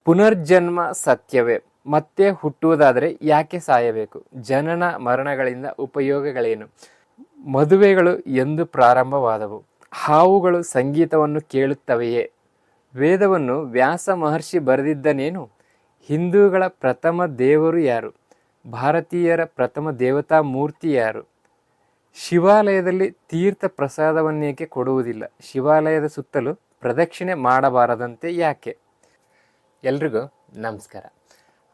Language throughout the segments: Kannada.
ಪುನರ್ಜನ್ಮ ಸತ್ಯವೇ? ಮತ್ತೆ ಹುಟ್ಟುವುದಾದರೆ ಯಾಕೆ ಸಾಯಬೇಕು? ಜನನ ಮರಣಗಳಿಂದ ಉಪಯೋಗಗಳೇನು? ಮದುವೆಗಳು ಎಂದು ಪ್ರಾರಂಭವಾದವು? ಹಾವುಗಳು ಸಂಗೀತವನ್ನು ಕೇಳುತ್ತವೆಯೇ? ವೇದವನ್ನು ವ್ಯಾಸ ಮಹರ್ಷಿ ಬರೆದಿದ್ದನೇನು? ಹಿಂದೂಗಳ ಪ್ರಥಮ ದೇವರು ಯಾರು? ಭಾರತೀಯರ ಪ್ರಥಮ ದೇವತಾ ಮೂರ್ತಿ ಯಾರು? ಶಿವಾಲಯದಲ್ಲಿ ತೀರ್ಥ ಪ್ರಸಾದವನ್ನೇಕೆ ಕೊಡುವುದಿಲ್ಲ? ಶಿವಾಲಯದ ಸುತ್ತಲೂ ಪ್ರದಕ್ಷಿಣೆ ಮಾಡಬಾರದಂತೆ ಯಾಕೆ? ಎಲ್ರಿಗೂ ನಮಸ್ಕಾರ.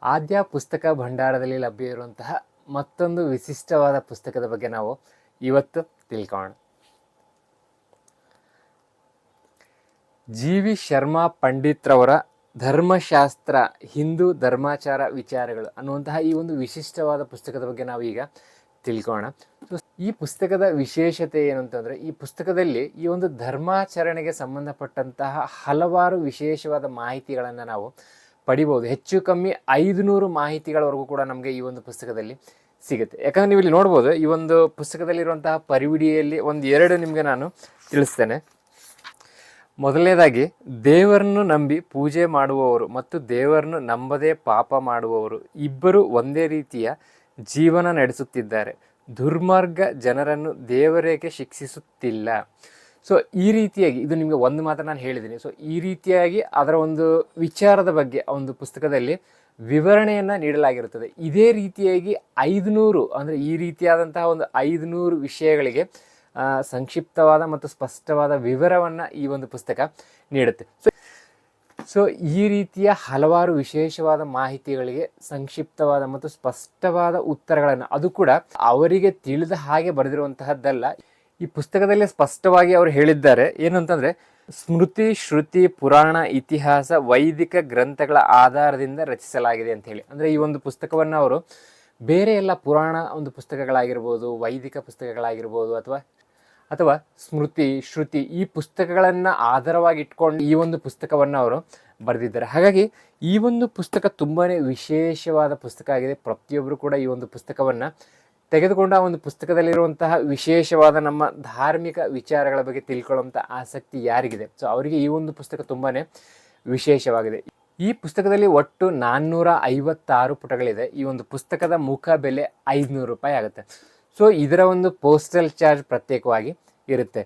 ಆದ್ಯ ಪುಸ್ತಕ ಭಂಡಾರದಲ್ಲಿ ಲಭ್ಯ ಇರುವಂತಹ ಮತ್ತೊಂದು ವಿಶಿಷ್ಟವಾದ ಪುಸ್ತಕದ ಬಗ್ಗೆ ನಾವು ಇವತ್ತು ತಿಳ್ಕೊಳ್ಳೋಣ. ಜಿ ವಿ ಶರ್ಮಾ ಪಂಡಿತ್ರವರ ಧರ್ಮಶಾಸ್ತ್ರ ಹಿಂದೂ ಧರ್ಮಾಚಾರ ವಿಚಾರಗಳು ಅನ್ನುವಂತಹ ಈ ಒಂದು ವಿಶಿಷ್ಟವಾದ ಪುಸ್ತಕದ ಬಗ್ಗೆ ನಾವು ಈಗ ತಿಳ್ಕೊಳ್ಳೋಣ. ಈ ಪುಸ್ತಕದ ವಿಶೇಷತೆ ಏನು ಅಂತಂದರೆ, ಈ ಪುಸ್ತಕದಲ್ಲಿ ಈ ಒಂದು ಧರ್ಮಾಚರಣೆಗೆ ಸಂಬಂಧಪಟ್ಟಂತಹ ಹಲವಾರು ವಿಶೇಷವಾದ ಮಾಹಿತಿಗಳನ್ನು ನಾವು ಪಡಿಬೋದು. ಹೆಚ್ಚು ಕಮ್ಮಿ 500 ಮಾಹಿತಿಗಳವರೆಗೂ ಕೂಡ ನಮಗೆ ಈ ಒಂದು ಪುಸ್ತಕದಲ್ಲಿ ಸಿಗುತ್ತೆ. ಯಾಕಂದರೆ ನೀವು ಇಲ್ಲಿ ನೋಡ್ಬೋದು, ಈ ಒಂದು ಪುಸ್ತಕದಲ್ಲಿರುವಂತಹ ಪರಿವಿಡಿಯಲ್ಲಿ ಎರಡು ನಿಮಗೆ ನಾನು ತಿಳಿಸ್ತೇನೆ. ಮೊದಲನೇದಾಗಿ, ದೇವರನ್ನು ನಂಬಿ ಪೂಜೆ ಮಾಡುವವರು ಮತ್ತು ದೇವರನ್ನು ನಂಬದೇ ಪಾಪ ಮಾಡುವವರು ಇಬ್ಬರು ಒಂದೇ ರೀತಿಯ ಜೀವನ ನಡೆಸುತ್ತಿದ್ದಾರೆ. ದುರ್ಮಾರ್ಗ ಜನರನ್ನು ದೇವರೇಕೆ ಶಿಕ್ಷಿಸುತ್ತಿಲ್ಲ? ಸೊ ಈ ರೀತಿಯಾಗಿ, ಇದು ನಿಮಗೆ ಒಂದು ಮಾತ್ರ ನಾನು ಹೇಳಿದ್ದೀನಿ. ಸೊ ಈ ರೀತಿಯಾಗಿ ಅದರ ಒಂದು ವಿಚಾರದ ಬಗ್ಗೆ ಆ ಒಂದು ಪುಸ್ತಕದಲ್ಲಿ ವಿವರಣೆಯನ್ನು ನೀಡಲಾಗಿರುತ್ತದೆ. ಇದೇ ರೀತಿಯಾಗಿ 500 ಅಂದರೆ ಈ ರೀತಿಯಾದಂತಹ ಒಂದು 500 ವಿಷಯಗಳಿಗೆ ಸಂಕ್ಷಿಪ್ತವಾದ ಮತ್ತು ಸ್ಪಷ್ಟವಾದ ವಿವರವನ್ನು ಈ ಒಂದು ಪುಸ್ತಕ ನೀಡುತ್ತೆ. ಸೊ ಈ ರೀತಿಯ ಹಲವಾರು ವಿಶೇಷವಾದ ಮಾಹಿತಿಗಳಿಗೆ ಸಂಕ್ಷಿಪ್ತವಾದ ಮತ್ತು ಸ್ಪಷ್ಟವಾದ ಉತ್ತರಗಳನ್ನು, ಅದು ಕೂಡ ಅವರಿಗೆ ತಿಳಿದ ಹಾಗೆ ಬರೆದಿರುವಂತಹದ್ದಲ್ಲ. ಈ ಪುಸ್ತಕದಲ್ಲಿ ಸ್ಪಷ್ಟವಾಗಿ ಅವರು ಹೇಳಿದ್ದಾರೆ ಏನಂತಂದರೆ, ಸ್ಮೃತಿ, ಶ್ರುತಿ, ಪುರಾಣ, ಇತಿಹಾಸ, ವೈದಿಕ ಗ್ರಂಥಗಳ ಆಧಾರದಿಂದ ರಚಿಸಲಾಗಿದೆ ಅಂತ ಹೇಳಿ. ಅಂದರೆ ಈ ಒಂದು ಪುಸ್ತಕವನ್ನು ಅವರು ಬೇರೆ ಎಲ್ಲ ಪುರಾಣ ಒಂದು ಪುಸ್ತಕಗಳಾಗಿರ್ಬೋದು, ವೈದಿಕ ಪುಸ್ತಕಗಳಾಗಿರ್ಬೋದು, ಅಥವಾ ಸ್ಮೃತಿ, ಶ್ರುತಿ ಈ ಪುಸ್ತಕಗಳನ್ನು ಆಧಾರವಾಗಿ ಇಟ್ಕೊಂಡು ಈ ಒಂದು ಪುಸ್ತಕವನ್ನು ಅವರು ಬರೆದಿದ್ದಾರೆ. ಹಾಗಾಗಿ ಈ ಒಂದು ಪುಸ್ತಕ ತುಂಬಾ ವಿಶೇಷವಾದ ಪುಸ್ತಕ ಆಗಿದೆ. ಪ್ರತಿಯೊಬ್ಬರು ಕೂಡ ಈ ಒಂದು ಪುಸ್ತಕವನ್ನು ತೆಗೆದುಕೊಂಡು ಆ ಒಂದು ಪುಸ್ತಕದಲ್ಲಿರುವಂತಹ ವಿಶೇಷವಾದ ನಮ್ಮ ಧಾರ್ಮಿಕ ವಿಚಾರಗಳ ಬಗ್ಗೆ ತಿಳ್ಕೊಳ್ಳುವಂಥ ಆಸಕ್ತಿ ಯಾರಿಗಿದೆ, ಸೊ ಅವರಿಗೆ ಈ ಒಂದು ಪುಸ್ತಕ ತುಂಬಾ ವಿಶೇಷವಾಗಿದೆ. ಈ ಪುಸ್ತಕದಲ್ಲಿ ಒಟ್ಟು 456 ಪುಟಗಳಿದೆ. ಈ ಒಂದು ಪುಸ್ತಕದ ಮುಖ ಬೆಲೆ 500 ರೂಪಾಯಿ ಆಗುತ್ತೆ. ಸೊ ಇದರ ಒಂದು ಪೋಸ್ಟಲ್ ಚಾರ್ಜ್ ಪ್ರತ್ಯೇಕವಾಗಿ ಇರುತ್ತೆ.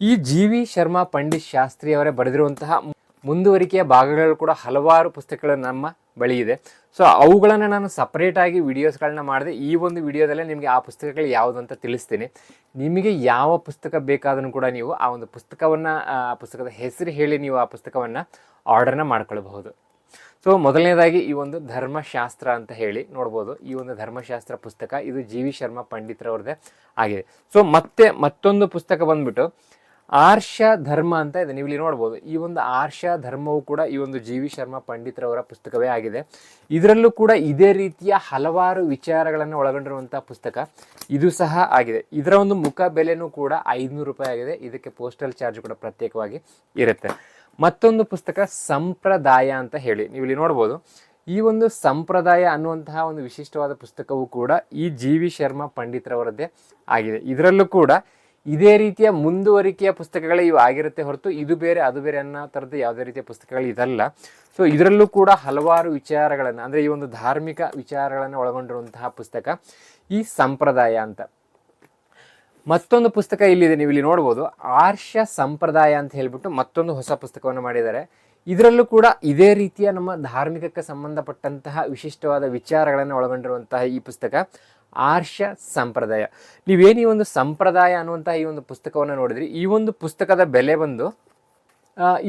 ಈ ಜಿ ವಿ ಶರ್ಮಾ ಪಂಡಿತ್ ಶಾಸ್ತ್ರಿ ಅವರೇ ಬರೆದಿರುವಂತಹ ಮುಂದುವರಿಕೆಯ ಭಾಗಗಳು ಕೂಡ ಹಲವಾರು ಪುಸ್ತಕಗಳು ನಮ್ಮ ಬಳಿ ಇದೆ. ಸೊ ಅವುಗಳನ್ನು ನಾನು ಸಪ್ರೇಟಾಗಿ ವಿಡಿಯೋಸ್ಗಳನ್ನ ಮಾಡಿದೆ. ಈ ಒಂದು ವಿಡಿಯೋದಲ್ಲೇ ನಿಮಗೆ ಆ ಪುಸ್ತಕಗಳು ಯಾವುದು ಅಂತ ತಿಳಿಸ್ತೀನಿ. ನಿಮಗೆ ಯಾವ ಪುಸ್ತಕ ಬೇಕಾದರೂ ಕೂಡ ನೀವು ಆ ಒಂದು ಪುಸ್ತಕವನ್ನು, ಆ ಪುಸ್ತಕದ ಹೆಸರು ಹೇಳಿ ನೀವು ಆ ಪುಸ್ತಕವನ್ನು ಆರ್ಡರ್ನ ಮಾಡ್ಕೊಳ್ಬಹುದು. ಸೊ ಮೊದಲನೇದಾಗಿ ಈ ಒಂದು ಧರ್ಮಶಾಸ್ತ್ರ ಅಂತ ಹೇಳಿ ನೋಡ್ಬೋದು. ಈ ಒಂದು ಧರ್ಮಶಾಸ್ತ್ರ ಪುಸ್ತಕ ಇದು ಜಿ ವಿ ಶರ್ಮಾ ಪಂಡಿತ್ರವ್ರದ್ದೇ ಆಗಿದೆ. ಸೊ ಮತ್ತೊಂದು ಪುಸ್ತಕ ಬಂದ್ಬಿಟ್ಟು ಆರ್ಷ ಧರ್ಮ ಅಂತ ಇದೆ. ನೀವು ಇಲ್ಲಿ ನೋಡ್ಬೋದು, ಈ ಒಂದು ಆರ್ಷ ಧರ್ಮವು ಕೂಡ ಈ ಒಂದು ಜಿ ವಿ ಶರ್ಮಾ ಪಂಡಿತ್ರವರ ಪುಸ್ತಕವೇ ಆಗಿದೆ. ಇದರಲ್ಲೂ ಕೂಡ ಇದೇ ರೀತಿಯ ಹಲವಾರು ವಿಚಾರಗಳನ್ನು ಒಳಗೊಂಡಿರುವಂಥ ಪುಸ್ತಕ ಇದು ಸಹ ಆಗಿದೆ. ಇದರ ಒಂದು ಮುಖ ಬೆಲೆನೂ ಕೂಡ 500 ರೂಪಾಯಿ ಆಗಿದೆ. ಇದಕ್ಕೆ ಪೋಸ್ಟಲ್ ಚಾರ್ಜ್ ಕೂಡ ಪ್ರತ್ಯೇಕವಾಗಿ ಇರುತ್ತೆ. ಮತ್ತೊಂದು ಪುಸ್ತಕ ಸಂಪ್ರದಾಯ ಅಂತ ಹೇಳಿ ನೀವು ಇಲ್ಲಿ ನೋಡ್ಬೋದು. ಈ ಒಂದು ಸಂಪ್ರದಾಯ ಅನ್ನುವಂತಹ ಒಂದು ವಿಶಿಷ್ಟವಾದ ಪುಸ್ತಕವು ಕೂಡ ಈ ಜಿ ವಿ ಶರ್ಮಾ ಪಂಡಿತ್ರವರದ್ದೇ ಆಗಿದೆ. ಇದರಲ್ಲೂ ಕೂಡ ಇದೇ ರೀತಿಯ ಮುಂದುವರಿಕೆಯ ಪುಸ್ತಕಗಳೇ ಇವು ಆಗಿರುತ್ತೆ ಹೊರತು ಇದು ಬೇರೆ ಅದು ಬೇರೆ ಅನ್ನೋ ಥರದ್ದು ಯಾವುದೇ ರೀತಿಯ ಪುಸ್ತಕಗಳು ಇದಲ್ಲ. ಸೊ ಇದರಲ್ಲೂ ಕೂಡ ಹಲವಾರು ವಿಚಾರಗಳನ್ನು, ಅಂದರೆ ಈ ಒಂದು ಧಾರ್ಮಿಕ ವಿಚಾರಗಳನ್ನು ಒಳಗೊಂಡಿರುವಂತಹ ಪುಸ್ತಕ ಈ ಸಂಪ್ರದಾಯ ಅಂತ. ಮತ್ತೊಂದು ಪುಸ್ತಕ ಇಲ್ಲಿದೆ, ನೀವು ಇಲ್ಲಿ ನೋಡ್ಬೋದು, ಆರ್ಷ ಸಂಪ್ರದಾಯ ಅಂತ ಹೇಳ್ಬಿಟ್ಟು ಮತ್ತೊಂದು ಹೊಸ ಪುಸ್ತಕವನ್ನು ಮಾಡಿದ್ದಾರೆ. ಇದರಲ್ಲೂ ಕೂಡ ಇದೇ ರೀತಿಯ ನಮ್ಮ ಧಾರ್ಮಿಕಕ್ಕೆ ಸಂಬಂಧಪಟ್ಟಂತಹ ವಿಶಿಷ್ಟವಾದ ವಿಚಾರಗಳನ್ನು ಒಳಗೊಂಡಿರುವಂತಹ ಈ ಪುಸ್ತಕ ಆರ್ಷ ಸಂಪ್ರದಾಯ. ನೀವೇನು ಈ ಒಂದು ಸಂಪ್ರದಾಯ ಅನ್ನುವಂತಹ ಈ ಒಂದು ಪುಸ್ತಕವನ್ನು ನೋಡಿದ್ರಿ, ಈ ಒಂದು ಪುಸ್ತಕದ ಬೆಲೆ ಬಂದು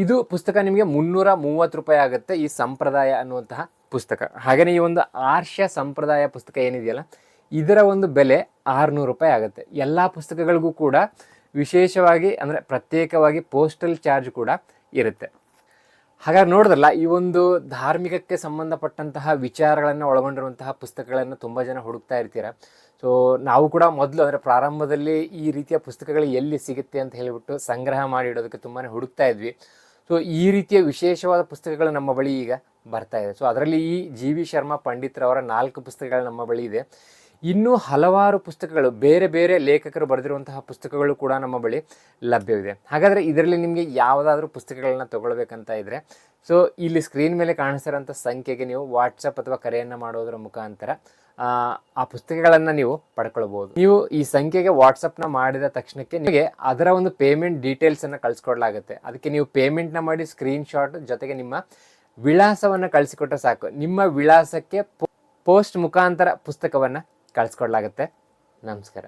ಇದು ಪುಸ್ತಕ ನಿಮಗೆ 330 ರೂಪಾಯಿ ಆಗುತ್ತೆ, ಈ ಸಂಪ್ರದಾಯ ಅನ್ನುವಂತಹ ಪುಸ್ತಕ. ಹಾಗೆಯೇ ಈ ಒಂದು ಆರ್ಷ ಸಂಪ್ರದಾಯ ಪುಸ್ತಕ ಏನಿದೆಯಲ್ಲ, ಇದರ ಒಂದು ಬೆಲೆ 600 ರೂಪಾಯಿ ಆಗುತ್ತೆ. ಎಲ್ಲ ಪುಸ್ತಕಗಳಿಗೂ ಕೂಡ ವಿಶೇಷವಾಗಿ ಅಂದರೆ ಪ್ರತ್ಯೇಕವಾಗಿ ಪೋಸ್ಟಲ್ ಚಾರ್ಜ್ ಕೂಡ ಇರುತ್ತೆ. ಹಾಗಾಗಿ ನೋಡಿದ್ರಲ್ಲ, ಈ ಒಂದು ಧಾರ್ಮಿಕಕ್ಕೆ ಸಂಬಂಧಪಟ್ಟಂತಹ ವಿಚಾರಗಳನ್ನು ಒಳಗೊಂಡಿರುವಂತಹ ಪುಸ್ತಕಗಳನ್ನು ತುಂಬ ಜನ ಹುಡುಕ್ತಾ ಇರ್ತೀರ. ಸೊ ನಾವು ಕೂಡ ಮೊದಲು, ಅಂದರೆ ಪ್ರಾರಂಭದಲ್ಲಿ ಈ ರೀತಿಯ ಪುಸ್ತಕಗಳು ಎಲ್ಲಿ ಸಿಗುತ್ತೆ ಅಂತ ಹೇಳಿಬಿಟ್ಟು ಸಂಗ್ರಹ ಮಾಡಿ ಇಡೋದಕ್ಕೆ ತುಂಬಾ ಹುಡುಕ್ತಾ ಇದ್ವಿ. ಸೊ ಈ ರೀತಿಯ ವಿಶೇಷವಾದ ಪುಸ್ತಕಗಳು ನಮ್ಮ ಬಳಿ ಈಗ ಬರ್ತಾ ಇದೆ. ಸೊ ಅದರಲ್ಲಿ ಈ ಜಿ ವಿ ಶರ್ಮಾ ಪಂಡಿತ್ರವರ 4 ಪುಸ್ತಕಗಳು ನಮ್ಮ ಬಳಿ ಇದೆ. ಇನ್ನೂ ಹಲವಾರು ಪುಸ್ತಕಗಳು, ಬೇರೆ ಬೇರೆ ಲೇಖಕರು ಬರೆದಿರುವಂತಹ ಪುಸ್ತಕಗಳು ಕೂಡ ನಮ್ಮ ಬಳಿ ಲಭ್ಯವಿದೆ. ಹಾಗಾದರೆ ಇದರಲ್ಲಿ ನಿಮಗೆ ಯಾವುದಾದ್ರೂ ಪುಸ್ತಕಗಳನ್ನ ತಗೊಳ್ಬೇಕಂತ ಇದ್ದರೆ, ಸೊ ಇಲ್ಲಿ ಸ್ಕ್ರೀನ್ ಮೇಲೆ ಕಾಣಿಸ್ತಿರೋಂಥ ಸಂಖ್ಯೆಗೆ ನೀವು ವಾಟ್ಸಪ್ ಅಥವಾ ಕರೆಯನ್ನು ಮಾಡೋದರ ಮುಖಾಂತರ ಆ ಪುಸ್ತಕಗಳನ್ನು ನೀವು ಪಡ್ಕೊಳ್ಬೋದು. ನೀವು ಈ ಸಂಖ್ಯೆಗೆ ವಾಟ್ಸಪ್ನ ಮಾಡಿದ ತಕ್ಷಣಕ್ಕೆ ನಿಮಗೆ ಅದರ ಒಂದು ಪೇಮೆಂಟ್ ಡೀಟೇಲ್ಸನ್ನು ಕಳಿಸ್ಕೊಡ್ಲಾಗುತ್ತೆ. ಅದಕ್ಕೆ ನೀವು ಪೇಮೆಂಟ್ನ ಮಾಡಿ ಸ್ಕ್ರೀನ್ಶಾಟ್ ಜೊತೆಗೆ ನಿಮ್ಮ ವಿಳಾಸವನ್ನು ಕಳಿಸಿಕೊಟ್ರೆ ಸಾಕು. ನಿಮ್ಮ ವಿಳಾಸಕ್ಕೆ ಪೋಸ್ಟ್ ಮುಖಾಂತರ ಪುಸ್ತಕವನ್ನು ಕಳಿಸ್ಕೊಡ್ಲಾಗುತ್ತೆ. ನಮಸ್ಕಾರ.